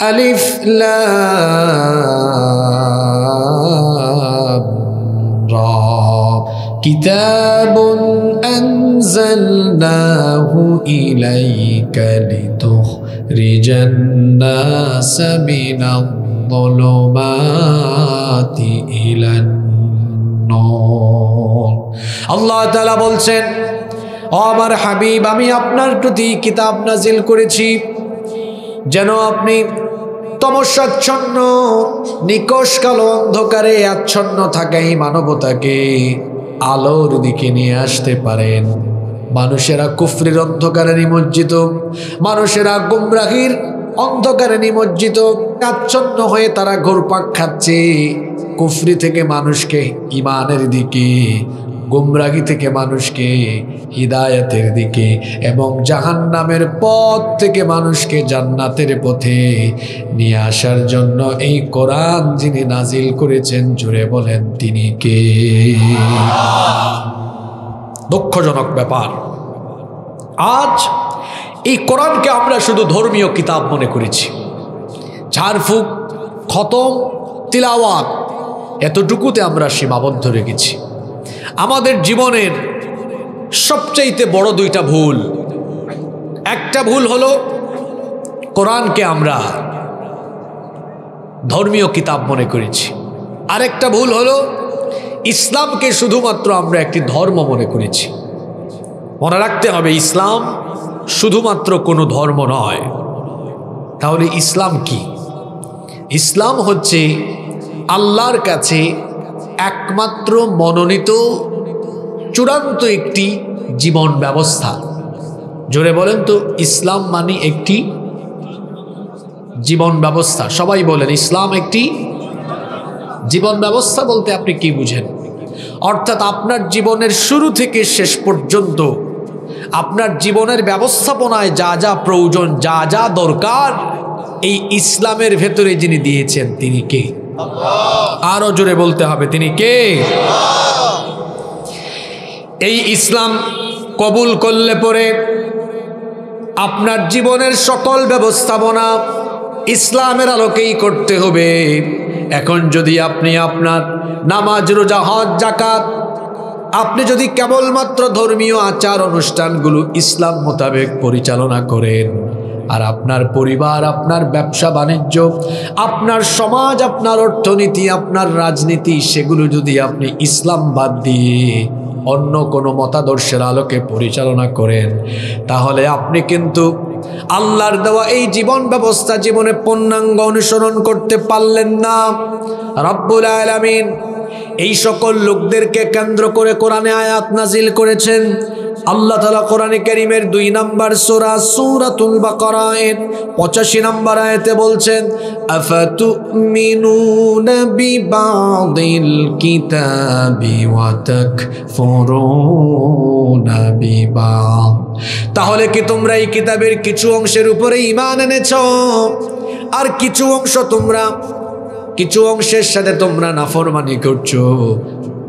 আলিফ লাম রা কিতাবুন আনজালনাহু ইলাইকা লিতুখরিজান নাসা মিনাল-যুলুমাতি ইলান-নূর। আল্লাহ তাআলা বলছেন, ও আমার হাবিব, আমি আপনার প্রতি কিতাব নাজিল করেছি যেন আপনি তমসাচ্ছন্ন নিকষ কালো অন্ধকারে আচ্ছন্ন থাকা এই মানবতাকে আলোর দিকে নিয়ে আসতে পারেন। মানুষেরা কুফরির অন্ধকারে নিমজ্জিত, মানুষেরা গুমরাহির অন্ধকারে নিমজ্জিত, আচ্ছন্ন হয়ে তারা ঘুরপাক খাচ্ছে কুফরি থেকে মানুষকে ঈমানের দিকে, গুমরাহি থেকে মানুষকে হিদায়াতের দিকে, এবং জাহান্নামের পথ থেকে মানুষকে জান্নাতের পথে নিয়ে আসার জন্য এই কোরআন যিনি নাজিল করেছেন, জুড়ে বলেন তিনি কে? দুঃখজনক ব্যাপার, আজ এই কোরআনকে আমরা শুধু ধর্মীয় কিতাব মনে করেছি। ঝাড়ফুঁক, খতম, তিলাওয়াত, এতটুকুতে আমরা সীমাবদ্ধ রেখেছি। আমাদের জীবনের সবচাইতে বড় দুইটা ভুল, একটা ভুল হলো কোরআনকে আমরা ধর্মীয় কিতাব মনে করেছি, আরেকটা ভুল হলো ইসলামকে শুধুমাত্র আমরা একটি ধর্ম মনে করেছি। মনে রাখতে হবে, ইসলাম শুধুমাত্র কোনো ধর্ম নয়। তাহলে ইসলাম কি? ইসলাম হচ্ছে আল্লাহর কাছে একমাত্র মনোনীত চূড়ান্ত একটি জীবন ব্যবস্থা। জোরে বলেন তো, ইসলাম মানে একটি জীবন ব্যবস্থা। সবাই বলেন, ইসলাম একটি জীবন ব্যবস্থা বলতে আপনি কি বুঝেন? অর্থাৎ আপনার জীবনের শুরু থেকে শেষ পর্যন্ত আপনার জীবনের ব্যবস্থাপনায় যা যা প্রয়োজন, যা যা দরকার, এই ইসলামের ভেতরে যিনি দিয়েছেন তিনি কে? আরো জোরে বলতে হবে, তিনি কে? এই ইসলাম কবুল করলে পরে আপনার জীবনের সকল ব্যবস্থাপনা ইসলামের আলোকেই করতে হবে। এখন যদি আপনি আপনার নামাজ, রোজা, হজ, যাকাত আপনি যদি কেবলমাত্র ধর্মীয় আচার অনুষ্ঠানগুলো ইসলাম মোতাবেক পরিচালনা করেন, আর আপনার পরিবার, আপনার ব্যবসা বাণিজ্য, আপনার সমাজ, আপনার অর্থনীতি, আপনার রাজনীতি, সেগুলো যদি আপনি ইসলাম বাদ দিয়ে অন্য কোনো মতাদর্শের আলোকে পরিচালনা করেন, তাহলে আপনি কিন্তু আল্লাহর দেওয়া এই জীবন ব্যবস্থা জীবনে পূর্ণাঙ্গ অনুসরণ করতে পারলেন না। রব্বুল আলামিন এই সকল লোকদেরকে কেন্দ্র করে কোরআনে আয়াত নাজিল করেছেন। আল্লাহ তাআলা কোরআনে কারীমের 2 নম্বর সূরা সূরাতুল বাকারা এর 85 নম্বর আয়াতে বলছেন, আফাতুমিনুনা বিবাদিল কিতাবি ওয়া তাকফুরুনা বিবাদ। তাহলে কি তোমরা এই কিতাবের কিছু অংশের উপরে ঈমান এনেছো, আর কিছু অংশের সাথে তোমরা নাফরমানি করছো?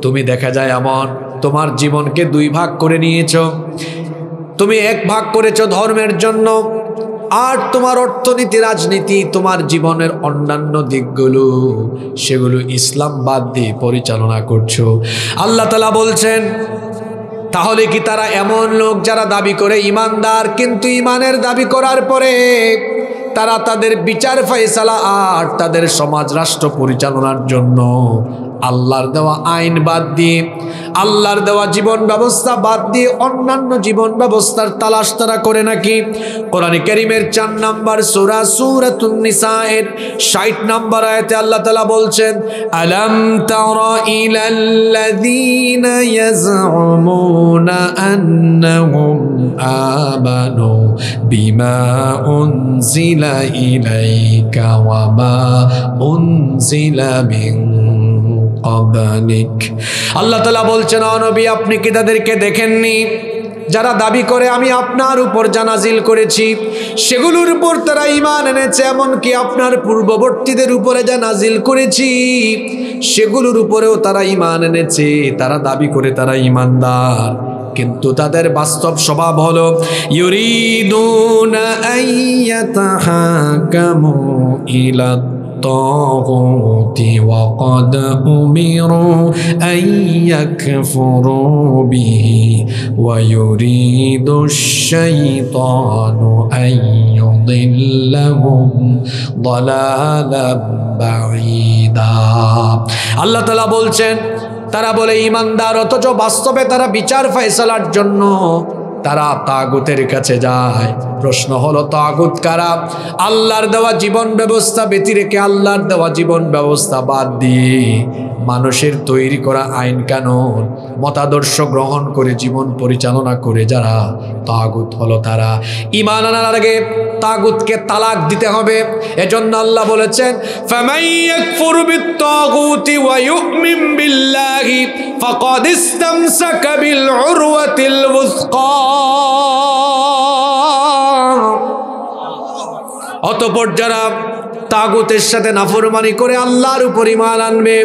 তুমি দেখা যায় এমন তোমার জীবনকে 2 ভাগ করে নিয়েছো। তুমি 1 ভাগ করেছো ধর্মের জন্য, আর তোমার অর্থনীতি, রাজনীতি, তোমার জীবনের অন্যান্য দিকগুলো সেগুলো ইসলাম বাদ দিয়ে পরিচালনা করছো। আল্লাহ তাআলা বলছেন, তাহলে কি তারা এমন লোক যারা দাবি করে ইমানদার, কিন্তু ইমানের দাবি করার পরে তারা তাদের বিচার ফয়সালা আর তাদের সমাজ রাষ্ট্র পরিচালনার জন্য আল্লাহর দেওয়া আইন বাদ দিয়ে, আল্লাহর দেওয়া জীবন ব্যবস্থা বাদ দিয়ে অন্যান্য জীবন ব্যবস্থার তালাশ তারা করে নাকি? কোরআনে কারীমের 4 নম্বর সূরা সূরাতুন নিসা এর 60 নম্বর আয়াতে আল্লাহ তাআলা বলছেন, আলাম তারা ইলাল্লাযীনা ইয়াজউমুনা আন্নাহুম আমানু বিমা উনজিলা ইলাইকা ওয়া মা উনজিলা মিন ক্বাবলিক। আল্লাহ তাআলা বলছেন, ও নবী, আপনি কি তাদেরকে দেখেননি যারা দাবি করে আমি আপনার উপর যা নাজিল করেছি সেগুলোর উপর তারা ঈমান এনেছে, এমনকি আপনার পূর্ববর্তীদের উপরে যা নাজিল করেছি সেগুলোর উপরেও তারা ঈমান এনেছে। তারা দাবি করে তারা ঈমানদার, কিন্তু তাদের বাস্তব স্বভাব হলো ইউরিদুনা আইয়াতাহাকামু ইলা الطاغوت وقد أمروا أن يكفروا به ويريد الشيطان أن يضلهم ضلالا بعيدا আল্লাহ তাআলা বলছেন তারা বলে ঈমানদার অথচ বাস্তবে তারা বিচার ফয়সালার জন্য তারা তাগুতের কাছে যায়। প্রশ্ন হলো তাগুত কারা? আল্লাহর দেওয়া জীবন ব্যবস্থা ব্যতি রেখে আল্লাহর দেওয়া জীবন ব্যবস্থা বাদ দিয়ে মানুষের তৈরি করা আইন কানুন মতাদর্শ গ্রহণ করে জীবন পরিচালনা করে যারা তাগুত হলো তারা। ঈমান আনার আগে তাগুতকে তালাক দিতে হবে। এজন্য আল্লাহ বলেছেন ফামান ইয়াকফুর বিত-তাগুতি ওয়া ইউমিন বিল্লাহি ফাকাদ ইসতামসাকা বিল উরওয়াতিল ওয়াসকা। অতঃপর যারা তাগুতের সাথে নাফরমানি করে আল্লাহর উপর ঈমান আনবে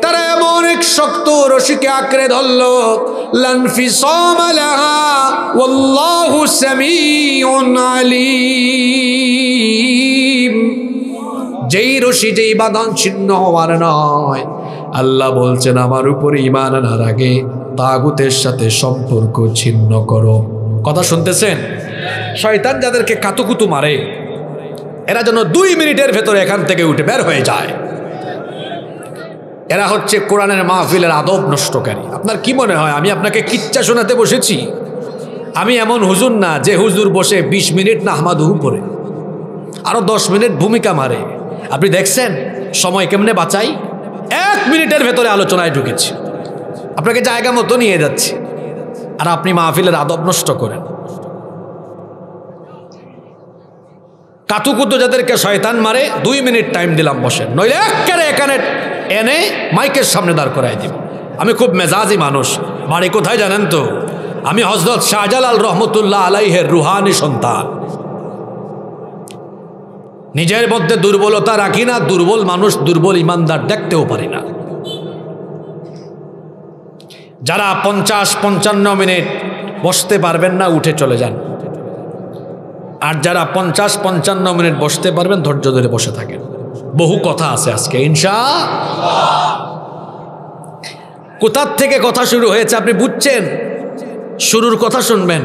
তারা এমন এক শক্ত রশিকে আঁকড়ে ধরল লানফিসাম লাহা ওয়াল্লাহু সামিউন আলীম। যেই রশি যেই বাঁধন ছিন্ন হওয়ার নয়। আল্লাহ বলছেন আমার উপর ঈমান আনার আগে তাগুতের সাথে সম্পর্ক ছিন্ন করো। কথা শুনতেছেন? শয়তান যাদেরকে কাতুকুতু মারে এরা যেন 2 মিনিটের ভেতরে এখান থেকে উঠে বের হয়ে যায়। এরা হচ্ছে কোরআনের মাহফিলের আদব নষ্টকারী। আপনার কি মনে হয় আমি আপনাকে কিচ্ছা শোনাতে বসেছি? আমি এমন হুজুর না যে হুজুর বসে 20 মিনিট নাহমাদুহু পড়ে আরো 10 মিনিট ভূমিকা মারে। আপনি দেখছেন সময় কেমনে বাঁচাই? 1 মিনিটের ভেতরে আলোচনায় ঢুকেছি, আপনাকে জায়গা মতো নিয়ে যাচ্ছি, আর আপনি মাহফিলের আদব নষ্ট করেন। কাতুকুতু যাদেরকে শয়তান মারে 2 মিনিট টাইম দিলাম বসেন, নইলে এখানে এনে মাইকের সামনে দাঁড় করাই দিব। আমি খুব মেজাজি মানুষ। বাড়ি কোথায় জানেন তো? আমি হযরত শাহজালাল রহমতুল্লাহ আলাইহির রুহানি সন্তান। নিজের মধ্যে দুর্বলতা রাখি না, দুর্বল মানুষ দুর্বল ইমানদার দেখতেও পারি না। যারা 50-55 মিনিট বসতে পারবেন না উঠে চলে যান, আর যারা 50-55 মিনিট বসতে পারবেন ধৈর্য ধরে বসে থাকেন। বহু কথা আছে আজকে ইনশাআল্লাহ। কোথা থেকে কথা শুরু হয়েছে আপনি বুঝছেন? শুরুর কথা শুনবেন,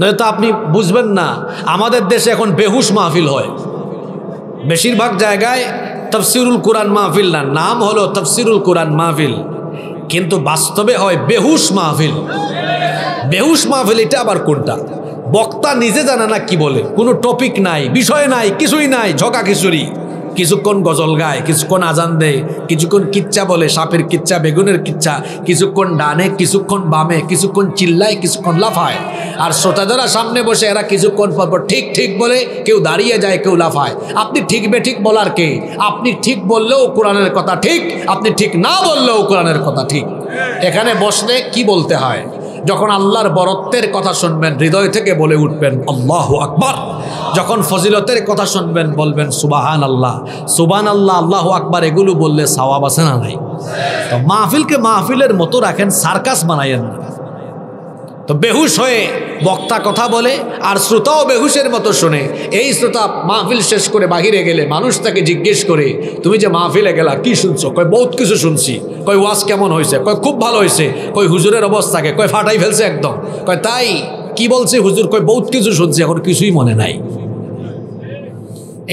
নয়তো আপনি বুঝবেন না। আমাদের দেশে এখন বেহুশ মাহফিল হয় বেশিরভাগ জায়গায়। তাফসিরুল কোরআন মাহফিল না, নাম হলো তাফসিরুল কোরআন মাহফিল, কিন্তু বাস্তবে হয় বেহুশ মাহফিল। বেহুশ মাহফিল এটা আবার কোনটা? বক্তা নিজে জানে না কি বলে, কোনো টপিক নাই, বিষয় নাই, কিছুই নাই, ঝকা খিচুড়ি। কিছুক্ষণ গজল গায়, কিছুক্ষণ আজান দেয়, কিছুক্ষণ কিচ্ছা বলে, সাপের কিচ্ছা, বেগুনের কিচ্ছা, কিছুক্ষণ ডানে, কিছুক্ষণ বামে, কিছুক্ষণ চিল্লায়, কিছুক্ষণ লাফায়। আর শ্রোতা যারা সামনে বসে এরা কিছুক্ষণ পর ঠিক ঠিক বলে, কেউ দাঁড়িয়ে যায়, কেউ লাফায়। আপনি ঠিক বেঠিক বলার কে? আপনি ঠিক বললেও কোরআনের কথা ঠিক, আপনি ঠিক না বললেও কোরআনের কথা ঠিক। এখানে বসলে কি বলতে হয়? যখন আল্লাহর বরত্বের কথা শুনবেন হৃদয় থেকে বলে উঠবেন আল্লাহু আকবার। যখন ফজিলতের কথা শুনবেন বলবেন সুবহান আল্লাহ, সুবহান আল্লাহ, আল্লাহু আকবার। এগুলো বললে সওয়াব আছে না নাই? তো মাহফিলকে মাহফিলের মতো রাখেন, সার্কাস বানাইয়েন না। তো বেহুশ হয়ে বক্তা কথা বলে আর শ্রোতাও বেহুশের মতো শোনে। এই শ্রোতা মাহফিল শেষ করে বাহিরে গেলে মানুষ তাকে জিজ্ঞেস করে তুমি যে মাহফিলে গেলা কি শুনছো? কয় বহুত কিছু শুনছি। কয় ওয়াজ কেমন হয়েছে? কয় খুব ভালো হয়েছে। কয় হুজুরের অবস্থাকে? কয় ফাটাই ফেলছে একদম। কয় তাই কি বলছে হুজুর? কয় বহুত কিছু শুনছি, এখন কিছুই মনে নাই।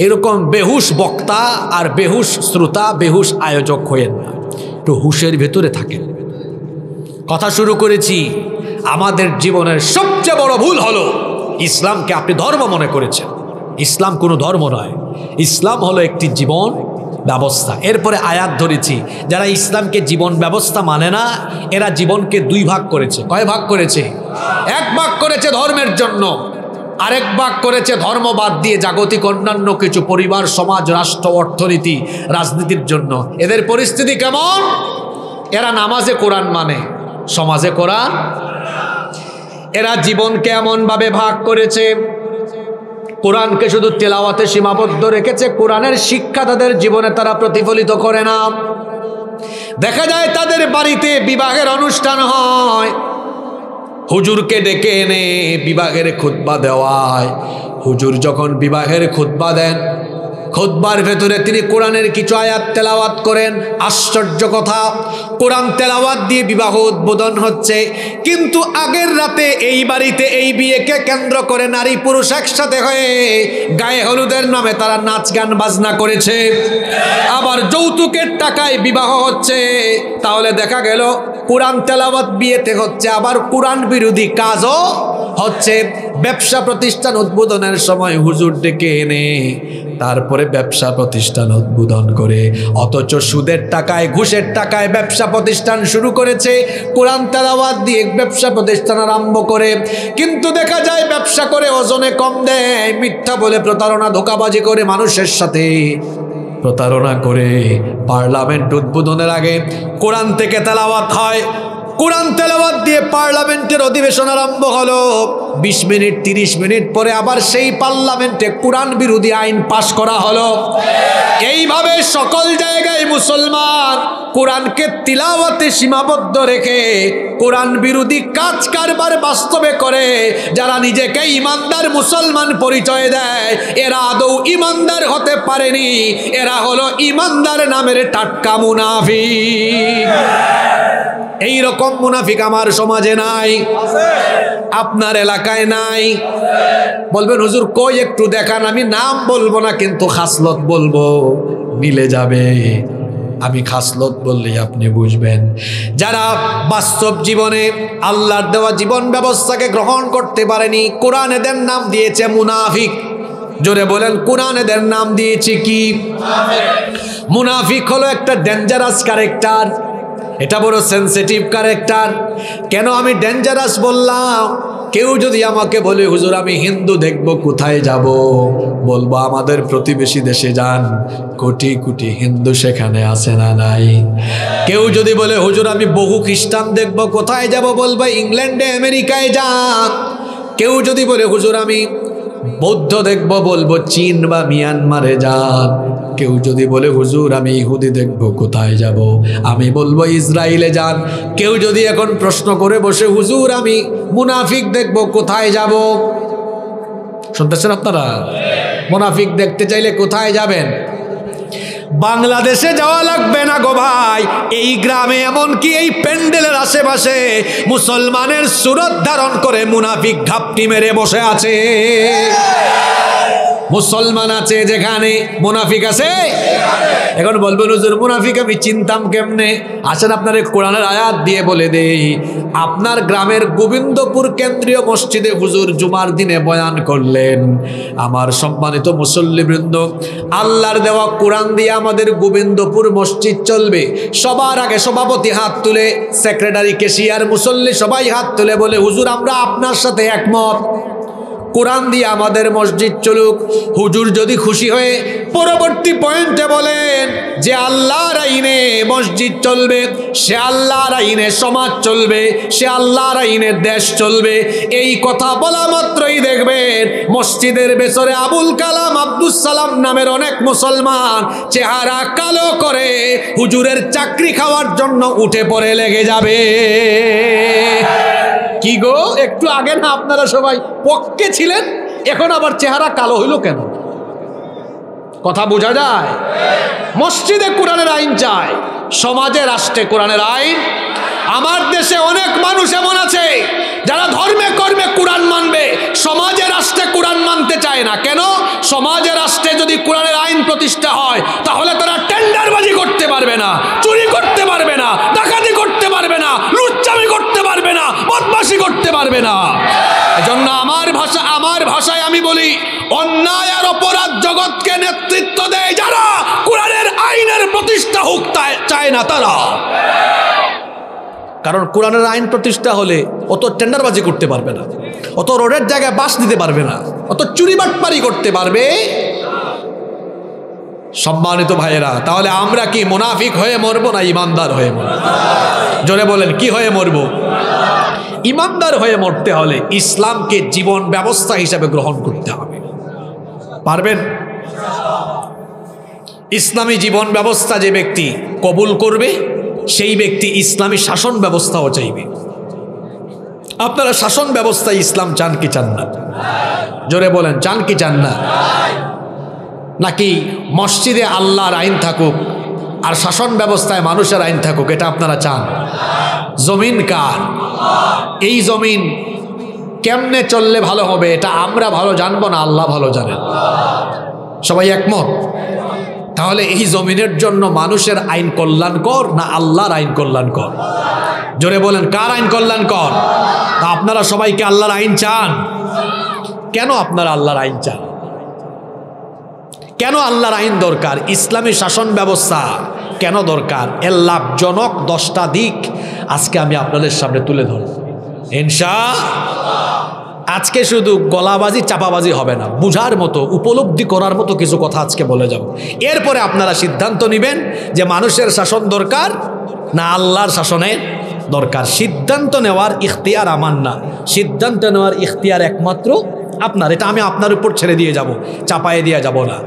এরকম বেহুশ বক্তা আর বেহুশ শ্রোতা, বেহুশ আয়োজক হয়েন না, একটু হুশের ভেতরে থাকেন। কথা শুরু করেছি, আমাদের জীবনের সবচেয়ে বড় ভুল হলো ইসলামকে আপনি ধর্ম মনে করেছেন। ইসলাম কোনো ধর্ম নয়, ইসলাম হলো একটি জীবন ব্যবস্থা। এরপরে আয়াত ধরেছি, যারা ইসলামকে জীবন ব্যবস্থা মানে না এরা জীবনকে 2 ভাগ করেছে। কয় ভাগ করেছে? 1 ভাগ করেছে ধর্মের জন্য, আরেক ভাগ করেছে ধর্ম বাদ দিয়ে জাগতিক অন্যান্য কিছু পরিবার, সমাজ, রাষ্ট্র, অর্থনীতি, রাজনীতির জন্য। এদের পরিস্থিতি কেমন? এরা নামাজে কোরআন মানে, সমাজে কোরআন। এরা জীবনকে এমনভাবে ভাগ করেছে, কোরআনকে শুধু তেলাওয়াতে সীমাবদ্ধ রেখেছে, কোরআনের শিক্ষা তাদের জীবনে তারা প্রতিফলিত করে না। দেখা যায় তাদের বাড়িতে বিবাহের অনুষ্ঠান হয়, হুজুরকে ডেকে এনে বিবাহের খুতবা দেওয়ায়। হুজুর যখন বিবাহের খুতবা দেন, খুতবার ভেতরে তিনি কোরআনের কিছু আয়াত তেলাওয়াত করেন। আশ্চর্য কথা, কোরআন তেলাওয়াত দিয়ে বিবাহ উদ্বোধন হচ্ছে, কিন্তু আগের রাতে এই বাড়িতে এই বিয়েকে কেন্দ্র করে নারী পুরুষ একসাথে হয়ে গায়ে হলুদের নামে তারা নাচ গান বাজনা করেছে, আবার যৌতুকের টাকায় বিবাহ হচ্ছে। তাহলে দেখা গেল কোরআন তেলাওয়াত বিয়েতে হচ্ছে, আবার কোরআন বিরোধী কাজও হচ্ছে। ব্যবসা প্রতিষ্ঠান উদ্বোধনের সময় হুজুর ডেকে এনে তারপরে ব্যবসা প্রতিষ্ঠান উদ্বোধন করে, অথচ সুদের টাকায় ঘুষের টাকায় ব্যবসা প্রতিষ্ঠান শুরু করেছে, কোরআন তেলাওয়াত দিয়ে ব্যবসা প্রতিষ্ঠান আরম্ভ করে। কিন্তু দেখা যায় ব্যবসা করে ওজনে কম দেয়, মিথ্যা বলে প্রতারণা ধোঁকাবাজি করে মানুষের সাথে প্রতারণা করে। পার্লামেন্ট উদ্বোধনের আগে কোরআন থেকে তেলাওয়াত হয়, কোরআন তেলাওয়াত দিয়ে পার্লামেন্টের অধিবেশন আরম্ভ হলো। 20 মিনিট 30 মিনিট পরে আবার সেই পার্লামেন্টে কোরআন বিরোধী আইন পাশ করা হলো। এইভাবে সকল জায়গায় মুসলমান কোরআনকে তিলাওয়াতে সীমাবদ্ধ রেখে কোরআন বিরোধী কাজ কারবার বাস্তবে করে। যারা নিজেকে ইমানদার মুসলমান পরিচয় দেয়, এরা আদৌ ইমানদার হতে পারেনি, এরা হলো ইমানদার নামের টাটকা মুনাফিক। এই রকম মুনাফিক আমার সমাজে নাই, আপনার এলাকায় নাই। বলবেন হুজুর কই একটু দেখান, আমি নাম বলবো না কিন্তু খাসলত বলবো, মিলে যাবে। আমি খাসলত বললেই আপনি বুঝবেন। যারা বাস্তব জীবনে আল্লাহর দেওয়া জীবন ব্যবস্থাকে গ্রহণ করতে পারেনি, কোরআন এদের নাম দিয়েছে মুনাফিক। জোরে বলেন, কোরআন এদের নাম দিয়েছে কি? মুনাফিক হলো একটা ডেঞ্জারাস ক্যারেক্টার, এটা বড় সেনসিটিভ ক্যারেক্টার। কেন আমি ডেঞ্জারাস বললাম? কেউ যদি আমাকে বলে হুজুর আমি হিন্দু দেখব, কোথায় যাব? বলবো আমাদের প্রতিবেশী দেশে যান, কোটি কোটি হিন্দু সেখানে আছে না নাই? কেউ যদি বলে হুজুর আমি বহু খ্রিস্টান দেখব, কোথায় যাব? বলবো ইংল্যান্ডে আমেরিকায় যান। কেউ যদি বলে হুজুর আমি বৌদ্ধ দেখব, বলবো চীন বা মিয়ানমারে যান। কেউ যদি বলে হুজুর আমি ইহুদি দেখব, কোথায় যাব? আমি বলবো ইসরায়েলে যান। কেউ যদি এখন প্রশ্ন করে বসে হুজুর আমি মুনাফিক দেখব, কোথায় যাব? শুনতেছেন আপনারা? মুনাফিক দেখতে চাইলে কোথায় যাবেন? বাংলাদেশে যাওয়া লাগবে না গো ভাই, এই গ্রামে এমনকি এই প্যান্ডেলের আশেপাশে মুসলমানের সুরত ধারণ করে মুনাফিক ঘাপটি মেরে বসে আছে। মুসলমান আছে যেখানে মুনাফিক আছে। এখন বলবেন হুজুর মুনাফিক আমি চিনতাম কেমনে? আসেন আপনার কোরআনের আয়াত দিয়ে বলে দেই। আপনার গ্রামের গোবিন্দপুর কেন্দ্রীয় মসজিদে হুজুর জুমার দিনে বয়ান করলেন। আমার সম্মানিত মুসল্লিবৃন্দ, আল্লাহর দেওয়া কোরআন দিয়ে আমাদের গোবিন্দপুর মসজিদ চলবে। সবার আগে সভাপতি হাত তুলে, সেক্রেটারি, ক্যাশিয়ার, মুসল্লি সবাই হাত তুলে বলে হুজুর আমরা আপনার সাথে একমত, কোরআন দিয়ে আমাদের মসজিদ চলুক। হুজুর যদি খুশি হয়ে পরবর্তী পয়েন্টে বলেন যে আল্লাহর আইনে মসজিদ চলবে, সে আল্লাহর আইনে সমাজ চলবে, সে আল্লাহর আইনে দেশ চলবে, এই কথা বলা মাত্রই দেখবেন মসজিদের ভেতরে আবুল কালাম আব্দুল সালাম নামের অনেক মুসলমান চেহারা কালো করে হুজুরের চাকরি খাওয়ার জন্য উঠে পড়ে লেগে যাবে। কি গো, একটু আগে না আপনারা সবাই পক্ষে ছিলেন, এখন আবার চেহারা কালো হইল কেন? কথা বোঝা যায়? মসজিদে কোরআনের আইন চায়, সমাজে রাষ্ট্রে কোরআনের আইন। আমার দেশে অনেক মানুষ এমন আছে যারা ধর্মে কর্মে কোরআন মানবে, সমাজে রাষ্ট্রে কোরআন মানতে চায় না। কেন? সমাজে রাষ্ট্রে যদি কোরআনের আইন প্রতিষ্ঠা হয় তাহলে তারা টেন্ডারবাজি করতে পারবে না, চুরি করতে পারবে না, ডাকাতি করতে পারবে না, লুচ্চামি করতে পারবে না, বদমাশি করতে পারবে না। এজন্য আমার ভাষায় আমি বলি, অন্যায় আর অপরাধ জগৎকে নেতৃত্ব দেয় যারা, কোরআনের আইনের প্রতিষ্ঠা হোক চায় না তারা। কারণ কোরআনের আইন প্রতিষ্ঠা হলে অত টেন্ডারবাজি করতে পারবে না, অত রোডের জায়গায় বাস দিতে পারবে না, অত চুরি বাটপারি করতে পারবে। সম্মানিত ভাইয়েরা, তাহলে আমরা কি মুনাফিক হয়ে মরবো না ইমানদার হয়ে মরবো? জোরে বলেন, কি হয়ে মরবো? ইমানদার হয়ে মরতে হলে ইসলামকে জীবন ব্যবস্থা হিসাবে গ্রহণ করতে হবে। পারবেন? ইসলামী জীবন ব্যবস্থা যে ব্যক্তি কবুল করবে সেই ব্যক্তি ইসলামী শাসন ব্যবস্থাও চাইবে। আপনারা শাসন ব্যবস্থায় ইসলাম চান কি চান না? জোরে বলেন, চান কি চান না? নাকি মসজিদে আল্লাহর আইন থাকুক আর শাসন ব্যবস্থায় মানুষের আইন থাকুক, এটা আপনারা চান? জমিন কার? এই জমিন কেমনে চললে ভালো হবে এটা আমরা ভালো জানবো না আল্লাহ ভালো জানেন? সবাই একমত? তাহলে এই জমিনের জন্য মানুষের আইন কল্যাণকর না আল্লাহর আইন কল্যাণকর? জোরে বলেন, কার আইন কল্যাণকর? তা আপনারা সবাইকে আল্লাহর আইন চান? কেন আপনারা আল্লাহর আইন চান? কেন আল্লাহর আইন দরকার? ইসলামী শাসন ব্যবস্থা কেন দরকার? এর লাভজনক 10টা দিক আজকে আমি আপনাদের সামনে তুলে ধরব ইনশাআল্লাহ। আজকে শুধু গলাবাজি চাপাবাজি হবে না, বুঝার মতো উপলব্ধি করার মতো কিছু কথা আজকে বলে যাব। এরপরে আপনারা সিদ্ধান্ত নেবেন যে মানুষের শাসন দরকার না আল্লাহর শাসনের দরকার। সিদ্ধান্ত নেওয়ার ইখতিয়ার আমার না, সিদ্ধান্ত নেওয়ার ইখতিয়ার একমাত্র আপনার। এটা আমি আপনার উপর ছেড়ে দিয়ে যাব, চাপায়ে দিয়ে যাব না।